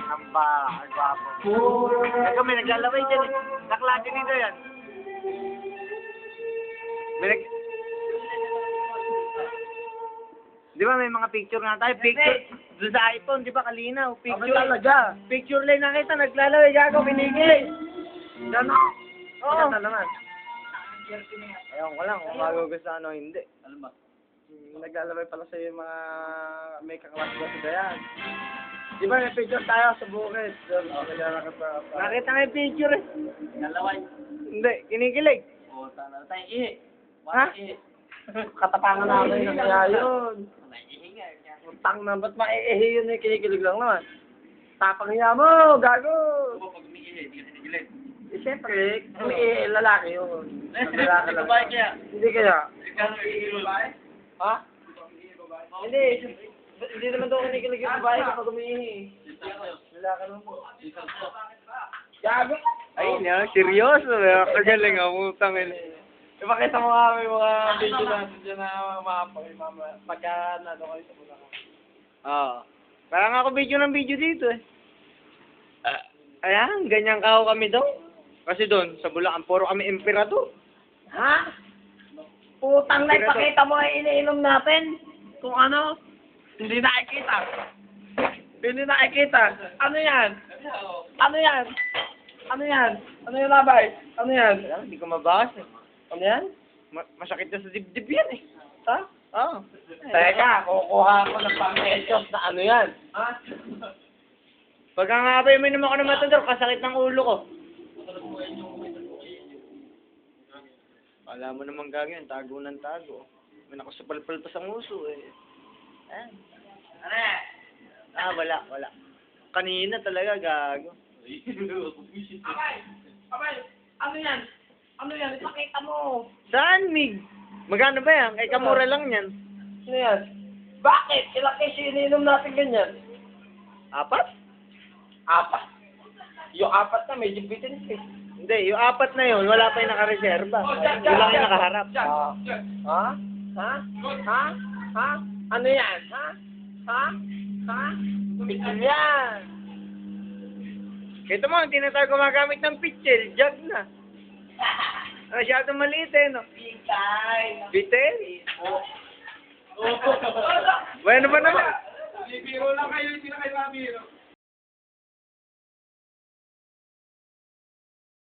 Ang gwapo. Eh kami naglalaway dyan eh. Naklase dito yan. Di ba may mga picture nga tayo? Picture. Doon sa iPhone, di ba kalinaw? Picture. talaga. Picture lang nakita, naglalaway. Gago, pinigil. Gano'n? Oo. Maganda naman. Ewan ko lang kung magugustuhan o hindi. Ano ba? Naglalabay pala sa'yo yung mga may kaklas ko sa dayan. Di ba may picture tayo sa bukid? Naglalakad pa. Nakita nga yung picture eh. Nalaway. Hindi, kinikilig. Oo, sana tayo ihi. Ha? Katapangan namin na kaya yun. Utang na, ba't maiihi yun eh? Kinikilig lang naman. Tapang niya mo, gago! Pag umiihi, hindi ka sinigilig. Eh, siyempre, umiihi, lalaki yun. Lalaki lang. Hindi kaya. Ha? Hindi. Hindi naman daw kinikilig yung babae kapag umiihi. Lalaki lang po. Gago! Ay, no, seryoso. Kagaling ang utang eh. Ipakita mo nga may mga video natin dyan na mamaya. Pagka ano kayo sa Bulacan. Oo. Parang ako video ng video dito eh. Ayan, ganyan kao kami daw. Kasi doon, sa Bulacan, puro kami emperador. Ha? Putang na ipakita mo ay iniinom natin. Kung ano, hindi nakikita. Hindi nakikita. Ano yan? Ano yan? Ano yan? Ano yung labay? Ano yan? Wala, hindi ko mabasa. Ano yan? Masakit na sa dibdib yan eh. Ha? Oo. Teka, kukuha ako ng pang-headshot na ano yan. Ha? Pagka nga ba yung ako ng matador, kasakit ng ulo ko. Alam mo naman gagawin, tago ng tago. May nakusapalpal pa sa nguso eh. Wala. Kanina talaga gago. Abay, ano yan? Ano yan? Ipakita mo. Saan, Mig? Magkano ba yan? Kay kamura lang yan. Ano yan? Bakit? Ilang case iniinom natin ganyan? 4? 4. Yung 4 na, medyo bitin eh. Hindi, yung 4 na yun, wala pa yung nakareserba. Yun lang yung nakaharap. Ha? Ha? Ha? Ha? Ano yan? Ha? Ha? Ha? Bitin yan. Ito mo, hindi na tayo gumagamit ng pitchel. Jug na. Masyadong maliit eh, no? Bitel? Bueno ba naman? Biro lang kayo, hindi na kayo mabiro.